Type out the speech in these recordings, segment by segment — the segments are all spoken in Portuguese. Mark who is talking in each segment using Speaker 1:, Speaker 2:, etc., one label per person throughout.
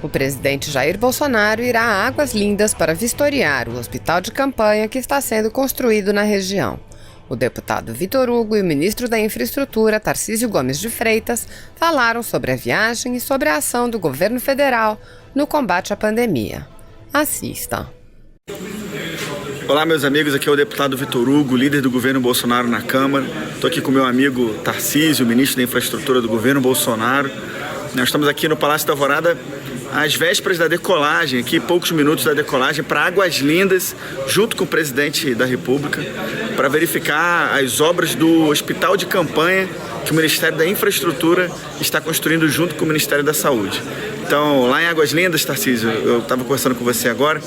Speaker 1: O presidente Jair Bolsonaro irá a Águas Lindas para vistoriar o hospital de campanha que está sendo construído na região. O deputado Vitor Hugo e o ministro da Infraestrutura, Tarcísio Gomes de Freitas, falaram sobre a viagem e sobre a ação do governo federal no combate à pandemia. Assista.
Speaker 2: Olá, meus amigos, aqui é o deputado Vitor Hugo, líder do governo Bolsonaro na Câmara. Estou aqui com meu amigo Tarcísio, ministro da Infraestrutura do governo Bolsonaro. Nós estamos aqui no Palácio da Alvorada às vésperas da decolagem, aqui poucos minutos da decolagem, para Águas Lindas, junto com o presidente da República, para verificar as obras do hospital de campanha que o Ministério da Infraestrutura está construindo junto com o Ministério da Saúde. Então, lá em Águas Lindas, Tarcísio, eu estava conversando com você agora,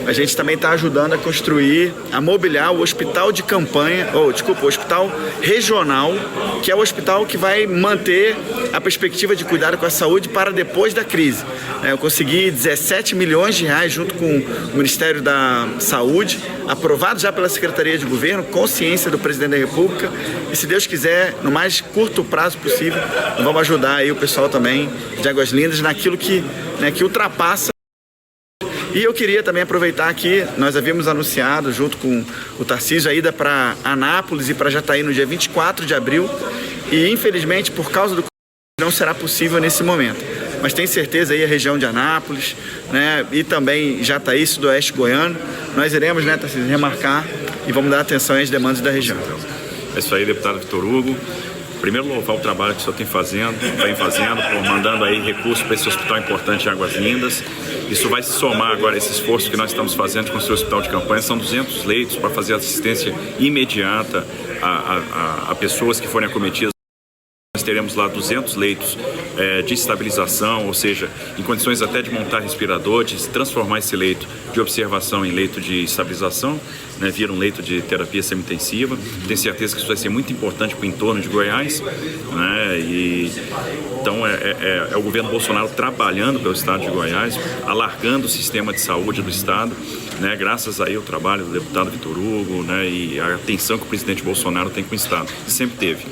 Speaker 2: a gente também está ajudando a construir, a mobiliar o hospital de campanha, o hospital regional, que é o hospital que vai manter a perspectiva de cuidado com a saúde para depois da crise. Eu consegui 17 milhões de reais junto com o Ministério da Saúde, aprovado já pela Secretaria de Governo, com ciência do Presidente da República, e se Deus quiser, no mais curto prazo possível, vamos ajudar aí o pessoal também de Águas Lindas naquilo que ultrapassa. E eu queria também aproveitar aqui, nós havíamos anunciado junto com o Tarcísio a ida para Anápolis e para Jataí no dia 24 de abril, e infelizmente por causa do não será possível nesse momento. Mas tenho certeza aí a região de Anápolis, né, e também Jataí, sudoeste goiano, nós iremos, né, Tarcísio, remarcar e vamos dar atenção às demandas da região.
Speaker 3: É isso aí, deputado Vitor Hugo. Primeiro, louvar o trabalho que o senhor vem fazendo, mandando aí recursos para esse hospital importante em Águas Lindas. Isso vai se somar agora a esse esforço que nós estamos fazendo de construir o hospital de campanha. São 200 leitos para fazer assistência imediata a pessoas que forem acometidas. Nós teremos lá 200 leitos de estabilização, ou seja, em condições até de montar respirador, de transformar esse leito de observação em leito de estabilização, né, vira um leito de terapia semi-intensiva. Tenho certeza que isso vai ser muito importante para o entorno de Goiás, né, então é o governo Bolsonaro trabalhando pelo estado de Goiás, alargando o sistema de saúde do estado, né, graças aí ao trabalho do deputado Vitor Hugo, né, e a atenção que o presidente Bolsonaro tem com o estado, e sempre teve.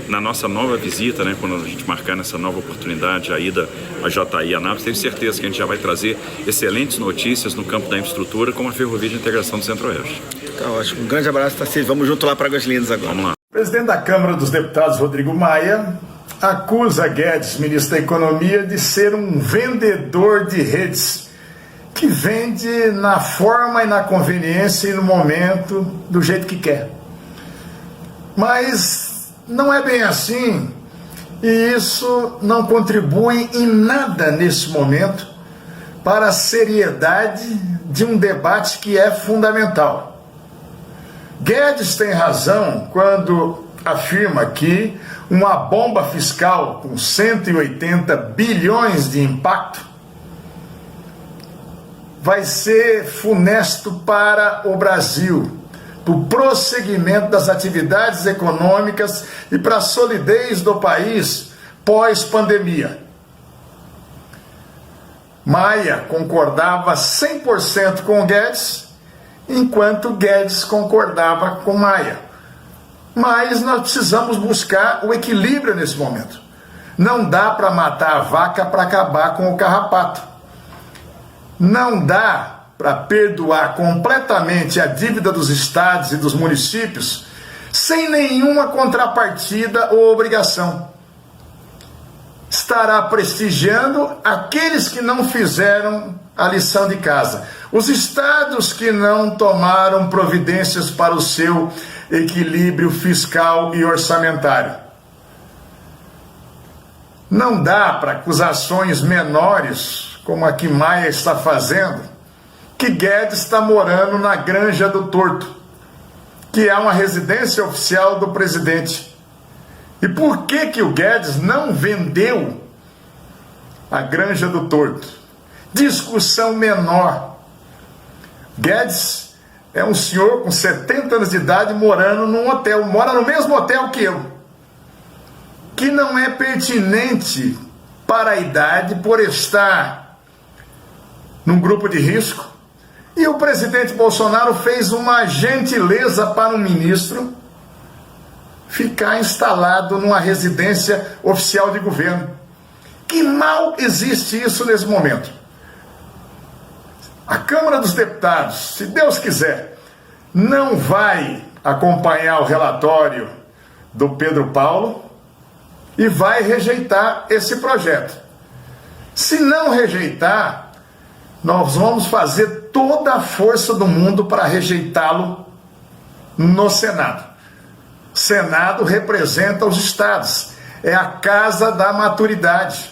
Speaker 3: Na nossa nova visita, né, quando a gente marcar nessa nova oportunidade a ida a Jataí e Anápolis, tenho certeza que a gente já vai trazer excelentes notícias no campo da infraestrutura com a ferrovia de integração do Centro-Oeste.
Speaker 2: Tá ótimo. Um grande abraço, Tarcísio. Vamos junto lá para Águas Lindas agora.
Speaker 3: Vamos lá.
Speaker 4: O presidente da Câmara dos Deputados, Rodrigo Maia, acusa Guedes, ministro da Economia, de ser um vendedor de redes, que vende na forma e na conveniência e no momento, do jeito que quer. Mas não é bem assim, e isso não contribui em nada nesse momento para a seriedade de um debate que é fundamental. Guedes tem razão quando afirma que uma bomba fiscal com 180 bilhões de impacto vai ser funesto para o Brasil, para o prosseguimento das atividades econômicas e para a solidez do país pós-pandemia. Maia concordava 100% com Guedes, enquanto Guedes concordava com Maia. Mas nós precisamos buscar o equilíbrio nesse momento. Não dá para matar a vaca para acabar com o carrapato. Não dá para perdoar completamente a dívida dos estados e dos municípios sem nenhuma contrapartida ou obrigação. Estará prestigiando aqueles que não fizeram a lição de casa, os estados que não tomaram providências para o seu equilíbrio fiscal e orçamentário. Não dá para acusações menores, como a que Maia está fazendo, que Guedes está morando na Granja do Torto, que é uma residência oficial do presidente. E por que o Guedes não vendeu a Granja do Torto? Discussão menor. Guedes é um senhor com 70 anos de idade morando num hotel, mora no mesmo hotel que eu, que não é pertinente para a idade por estar num grupo de risco. E o presidente Bolsonaro fez uma gentileza para um ministro ficar instalado numa residência oficial de governo. Que mal existe isso nesse momento. A Câmara dos Deputados, se Deus quiser, não vai acompanhar o relatório do Pedro Paulo e vai rejeitar esse projeto. Se não rejeitar, nós vamos fazer toda a força do mundo para rejeitá-lo no Senado. O Senado representa os estados, é a casa da maturidade.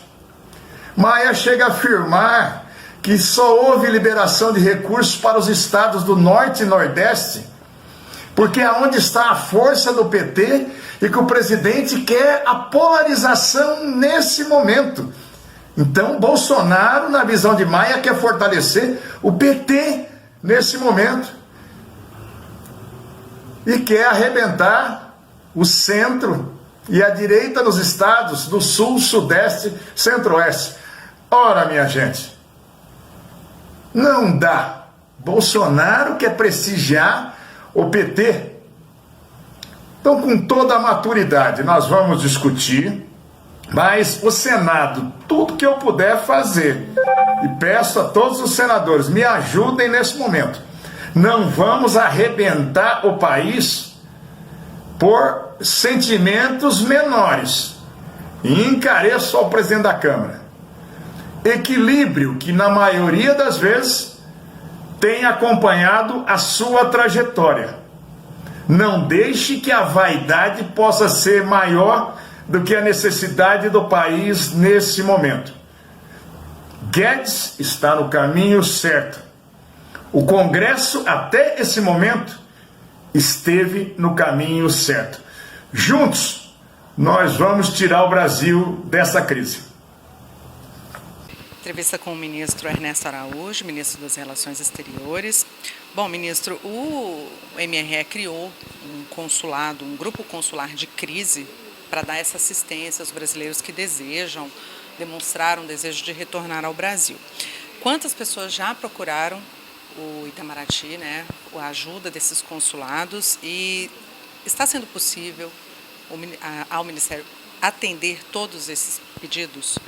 Speaker 4: Maia chega a afirmar que só houve liberação de recursos para os estados do Norte e Nordeste, porque é onde está a força do PT e que o presidente quer a polarização nesse momento. Então, Bolsonaro, na visão de Maia, quer fortalecer o PT nesse momento e quer arrebentar o centro e a direita nos estados do Sul, Sudeste, Centro-Oeste. Ora, minha gente, não dá. Bolsonaro quer prestigiar o PT. Então, com toda a maturidade, nós vamos discutir, mas o Senado, tudo que eu puder fazer, e peço a todos os senadores, me ajudem nesse momento. Não vamos arrebentar o país por sentimentos menores. E encareço ao presidente da Câmara. Equilíbrio que, na maioria das vezes, tem acompanhado a sua trajetória. Não deixe que a vaidade possa ser maior do que a necessidade do país nesse momento. Guedes está no caminho certo. O Congresso, até esse momento, esteve no caminho certo. Juntos, nós vamos tirar o Brasil dessa crise.
Speaker 5: Entrevista com o ministro Ernesto Araújo, ministro das Relações Exteriores. Bom, ministro, o MRE criou um consulado, um grupo consular de crise para dar essa assistência aos brasileiros que desejam, demonstraram um desejo de retornar ao Brasil. Quantas pessoas já procuraram o Itamaraty, né, a ajuda desses consulados, e está sendo possível ao Ministério atender todos esses pedidos?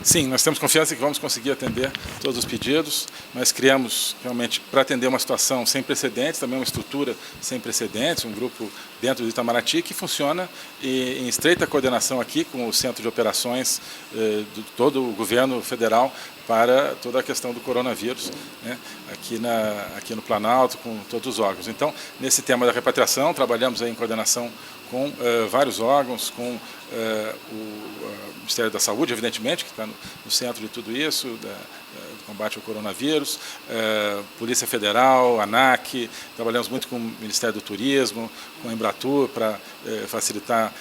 Speaker 6: Sim, nós temos confiança que vamos conseguir atender todos os pedidos. Nós criamos realmente para atender uma situação sem precedentes, também uma estrutura sem precedentes, um grupo dentro do Itamaraty que funciona em estreita coordenação aqui com o Centro de Operações de todo o governo federal para toda a questão do coronavírus, né, aqui no Planalto, com todos os órgãos. Então, nesse tema da repatriação, trabalhamos aí em coordenação com vários órgãos, com o Ministério da Saúde, evidentemente, que está no centro de tudo isso, do combate ao coronavírus, Polícia Federal, ANAC, trabalhamos muito com o Ministério do Turismo, com a Embratur, para facilitar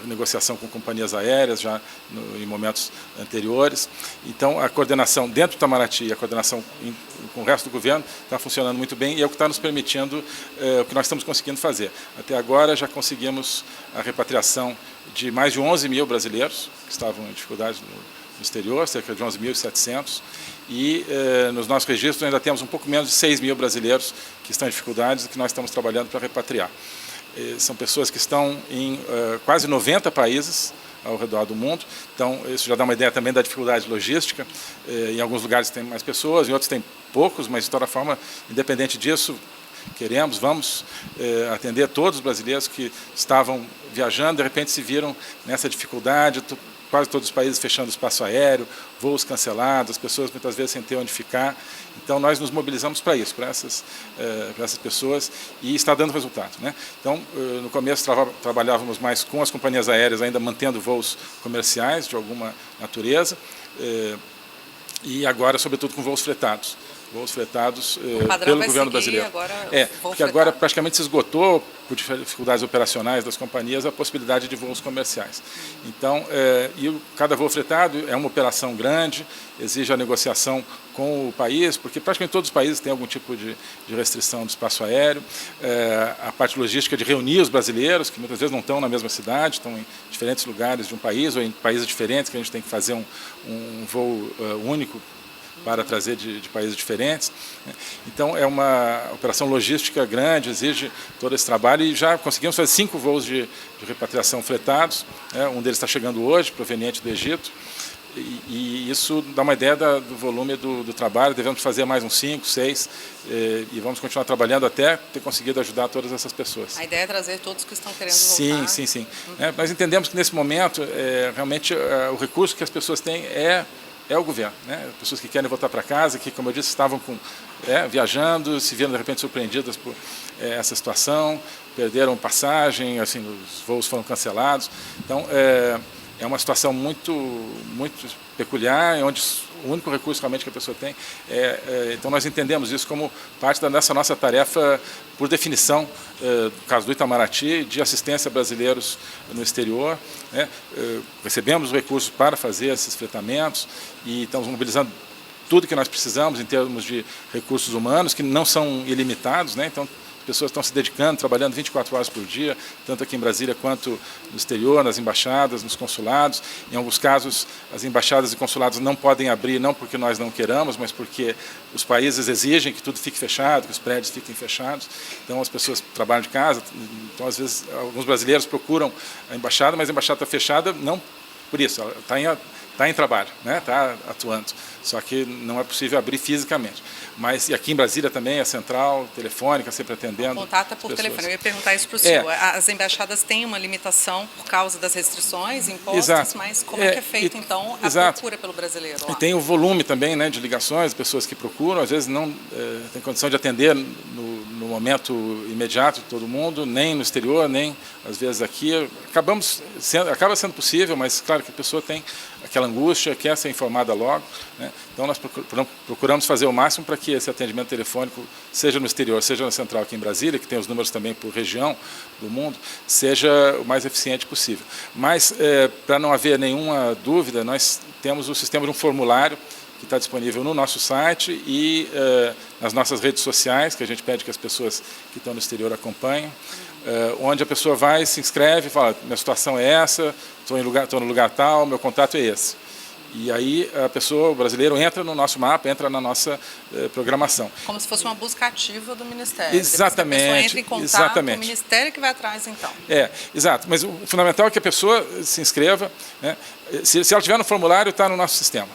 Speaker 6: negociação com companhias aéreas já em momentos anteriores. Então, a coordenação dentro do Itamaraty e a coordenação com o resto do governo está funcionando muito bem e é o que está nos permitindo o que nós estamos conseguindo fazer. Até agora já conseguimos a repatriação de mais de 11 mil brasileiros que estavam em dificuldade no exterior, cerca de 11.700, e nos nossos registros ainda temos um pouco menos de 6 mil brasileiros que estão em dificuldades e que nós estamos trabalhando para repatriar. São pessoas que estão em quase 90 países ao redor do mundo, então isso já dá uma ideia também da dificuldade logística. Em alguns lugares tem mais pessoas, em outros tem poucos, mas de toda forma, independente disso, vamos atender todos os brasileiros que estavam viajando, de repente se viram nessa dificuldade, quase todos os países fechando o espaço aéreo, voos cancelados, as pessoas muitas vezes sem ter onde ficar. Então nós nos mobilizamos para isso, para essas pessoas, e está dando resultado, né? Então, no começo trabalhávamos mais com as companhias aéreas, ainda mantendo voos comerciais de alguma natureza, e agora, sobretudo, com voos fretados. Voos fretados pelo governo brasileiro. Porque agora praticamente se esgotou, por dificuldades operacionais das companhias, a possibilidade de voos comerciais. Então, cada voo fretado é uma operação grande, exige a negociação com o país, porque praticamente todos os países têm algum tipo de restrição do espaço aéreo. A parte logística de reunir os brasileiros, que muitas vezes não estão na mesma cidade, estão em diferentes lugares de um país, ou em países diferentes, que a gente tem que fazer um voo único para trazer de países diferentes. Então, é uma operação logística grande, exige todo esse trabalho e já conseguimos fazer 5 voos de repatriação fretados. Um deles está chegando hoje, proveniente do Egito. E isso dá uma ideia do volume do trabalho. Devemos fazer mais uns 5, 6 e vamos continuar trabalhando até ter conseguido ajudar todas essas pessoas.
Speaker 5: A ideia é trazer todos que estão querendo
Speaker 6: Sim,
Speaker 5: voltar?
Speaker 6: sim, sim. Nós entendemos que nesse momento, realmente, o recurso que as pessoas têm é o governo. Pessoas que querem voltar para casa, que, como eu disse, estavam viajando, se viram de repente surpreendidas por essa situação, perderam passagem, assim, os voos foram cancelados. Então, é uma situação muito peculiar, onde o único recurso realmente que a pessoa tem então nós entendemos isso como parte dessa nossa tarefa, por definição, no caso do Itamaraty, de assistência a brasileiros no exterior. Recebemos recursos para fazer esses fretamentos e estamos mobilizando tudo que nós precisamos em termos de recursos humanos, que não são ilimitados, então as pessoas estão se dedicando, trabalhando 24 horas por dia, tanto aqui em Brasília quanto no exterior, nas embaixadas, nos consulados. Em alguns casos, as embaixadas e consulados não podem abrir, não porque nós não queiramos, mas porque os países exigem que tudo fique fechado, que os prédios fiquem fechados. Então, as pessoas trabalham de casa. Então, às vezes, alguns brasileiros procuram a embaixada, mas a embaixada está fechada não por isso, ela está em trabalho, está atuando, só que não é possível abrir fisicamente. Mas e aqui em Brasília também, a central telefônica sempre atendendo.
Speaker 5: Contata por telefone. Eu ia perguntar isso para o senhor. As embaixadas têm uma limitação por causa das restrições impostas,
Speaker 6: exato.
Speaker 5: Mas como é que é feito, então, a
Speaker 6: exato.
Speaker 5: procura pelo brasileiro lá?
Speaker 6: E tem o volume também de ligações, pessoas que procuram, às vezes não tem condição de atender no momento imediato todo mundo, nem no exterior, nem às vezes aqui. Acaba sendo possível, mas claro que a pessoa tem aquela angústia, quer ser informada logo. Então nós procuramos fazer o máximo para que esse atendimento telefônico, seja no exterior, seja na central aqui em Brasília, que tem os números também por região do mundo, seja o mais eficiente possível. Mas, para não haver nenhuma dúvida, nós temos o sistema de um formulário que está disponível no nosso site e nas nossas redes sociais, que a gente pede que as pessoas que estão no exterior acompanhem, onde a pessoa vai, se inscreve e fala: minha situação é essa, estou no lugar tal, meu contato é esse. E aí a pessoa, o brasileiro, entra no nosso mapa, entra na nossa programação.
Speaker 5: Como se fosse uma busca ativa do Ministério.
Speaker 6: Exatamente.
Speaker 5: A pessoa entra em contato
Speaker 6: exatamente.
Speaker 5: com o Ministério que vai atrás, então.
Speaker 6: Exato. Mas o fundamental é que a pessoa se inscreva. Se ela estiver no formulário, está no nosso sistema.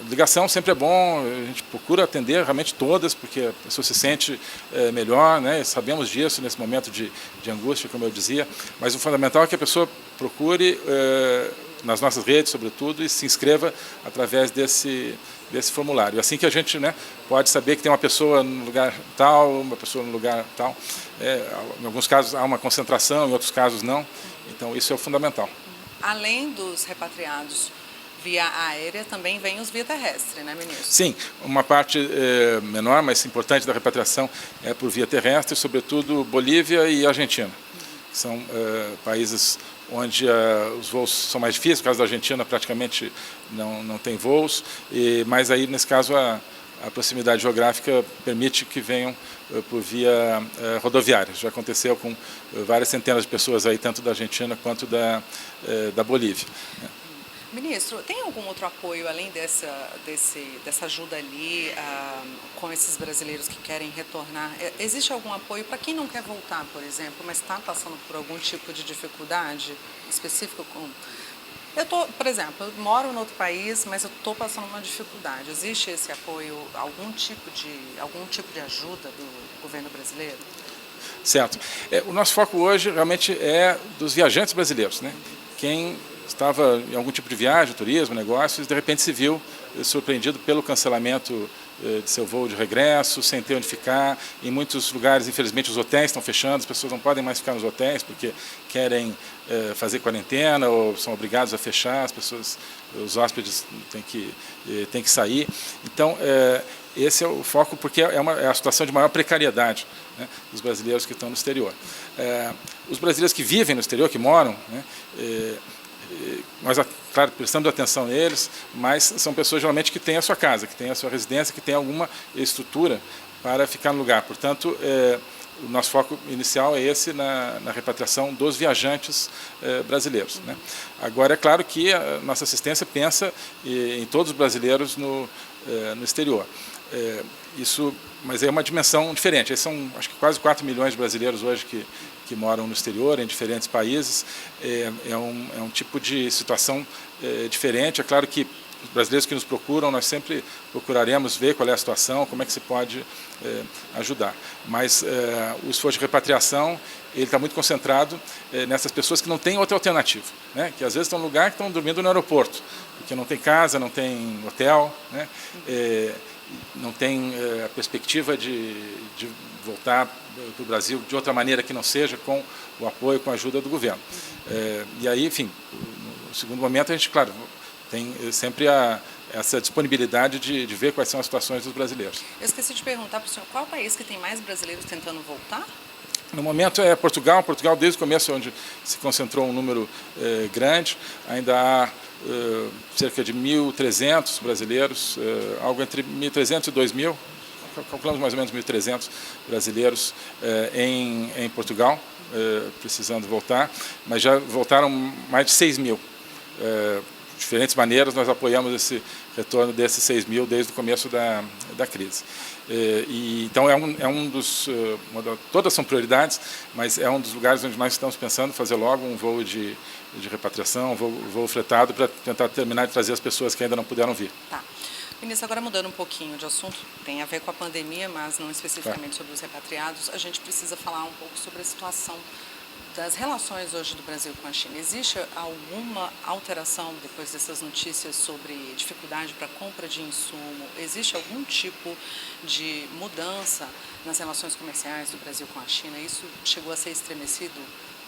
Speaker 6: Ligação sempre é bom, a gente procura atender realmente todas, porque a pessoa se sente melhor, sabemos disso nesse momento de angústia, como eu dizia, mas o fundamental é que a pessoa procure nas nossas redes, sobretudo, e se inscreva através desse formulário. Assim que a gente pode saber que tem uma pessoa no lugar tal, uma pessoa no lugar tal. Em alguns casos há uma concentração, em outros casos não. Então isso é o fundamental.
Speaker 5: Além dos repatriados via aérea, também vem os via terrestre, ministro?
Speaker 6: Sim, uma parte menor, mas importante da repatriação é por via terrestre, sobretudo Bolívia e Argentina. São países onde os voos são mais difíceis. No caso da Argentina, praticamente não tem voos, mas aí, nesse caso, a proximidade geográfica permite que venham por via rodoviária. Já aconteceu com várias centenas de pessoas aí, tanto da Argentina quanto da Bolívia.
Speaker 5: Ministro, tem algum outro apoio além dessa ajuda ali com esses brasileiros que querem retornar? Existe algum apoio para quem não quer voltar, por exemplo, mas está passando por algum tipo de dificuldade específica? Por exemplo, eu moro em outro país, mas eu estou passando uma dificuldade. Existe esse apoio, algum tipo de ajuda do governo brasileiro?
Speaker 6: Certo. O nosso foco hoje realmente é dos viajantes brasileiros, Quem estava em algum tipo de viagem, turismo, negócios, de repente se viu surpreendido pelo cancelamento de seu voo de regresso, sem ter onde ficar. Em muitos lugares, infelizmente, os hotéis estão fechando, as pessoas não podem mais ficar nos hotéis porque querem fazer quarentena ou são obrigados a fechar, os hóspedes têm que sair. Então, esse é o foco, porque é a situação de maior precariedade dos brasileiros que estão no exterior. Os brasileiros que vivem no exterior, que moram, nós, claro, prestamos atenção neles, mas são pessoas geralmente que têm a sua casa, que têm a sua residência, que têm alguma estrutura para ficar no lugar. Portanto, o nosso foco inicial é esse na repatriação dos viajantes brasileiros, né? Agora, é claro que a nossa assistência pensa em todos os brasileiros no exterior. Mas é uma dimensão diferente. São, acho que, quase 4 milhões de brasileiros hoje que moram no exterior, em diferentes países. É um tipo de situação diferente. É claro que os brasileiros que nos procuram, nós sempre procuraremos ver qual é a situação, como é que se pode ajudar. Mas o esforço de repatriação, ele está muito concentrado nessas pessoas que não têm outra alternativa, né? Que às vezes estão num lugar que estão dormindo no aeroporto, porque não tem casa, não tem hotel, né? Não tem a perspectiva de voltar para o Brasil de outra maneira que não seja com o apoio, com a ajuda do governo. E aí, enfim, no segundo momento a gente, claro, tem sempre essa disponibilidade de ver quais são as situações dos brasileiros.
Speaker 5: Eu esqueci de perguntar para o senhor, qual é o país que tem mais brasileiros tentando voltar?
Speaker 6: No momento é Portugal. Portugal, desde o começo, é onde se concentrou um número grande. Ainda há cerca de 1.300 brasileiros, algo entre 1.300 e 2.000, calculamos mais ou menos 1.300 brasileiros em Portugal, precisando voltar, mas já voltaram mais de 6.000. De diferentes maneiras, nós apoiamos esse retorno desses 6.000 desde o começo da crise. Então, todas são prioridades, mas é um dos lugares onde nós estamos pensando fazer logo um voo de repatriação, um voo fretado, para tentar terminar de trazer as pessoas que ainda não puderam vir.
Speaker 5: Tá. Ministro, agora mudando um pouquinho de assunto, tem a ver com a pandemia, mas não especificamente sobre os repatriados, a gente precisa falar um pouco sobre a situação das relações hoje do Brasil com a China. Existe alguma alteração depois dessas notícias sobre dificuldade para compra de insumo? Existe algum tipo de mudança nas relações comerciais do Brasil com a China? Isso chegou a ser estremecido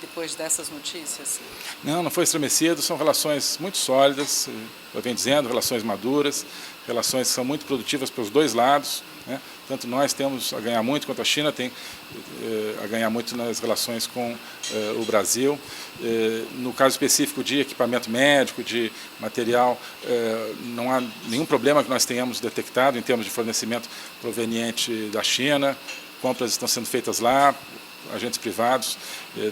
Speaker 5: depois dessas notícias?
Speaker 6: Não foi estremecido, são relações muito sólidas, eu venho dizendo, relações maduras, relações que são muito produtivas pelos dois lados, né? Tanto nós temos a ganhar muito, quanto a China tem a ganhar muito nas relações com o Brasil. No caso específico de equipamento médico, de material, não há nenhum problema que nós tenhamos detectado em termos de fornecimento proveniente da China. Compras estão sendo feitas lá, agentes privados,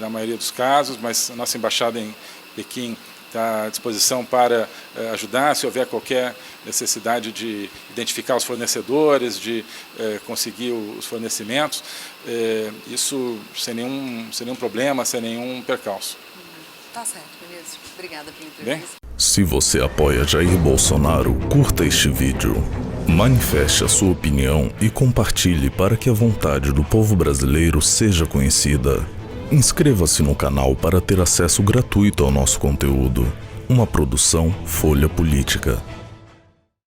Speaker 6: na maioria dos casos, mas a nossa embaixada em Pequim está à disposição para ajudar, se houver qualquer necessidade de identificar os fornecedores, de conseguir os fornecimentos, isso sem nenhum problema, sem nenhum percalço.
Speaker 5: Tá certo, ministro. Obrigada pela entrevista.
Speaker 7: Se você apoia Jair Bolsonaro, curta este vídeo, manifeste a sua opinião e compartilhe para que a vontade do povo brasileiro seja conhecida. Inscreva-se no canal para ter acesso gratuito ao nosso conteúdo. Uma produção Folha Política.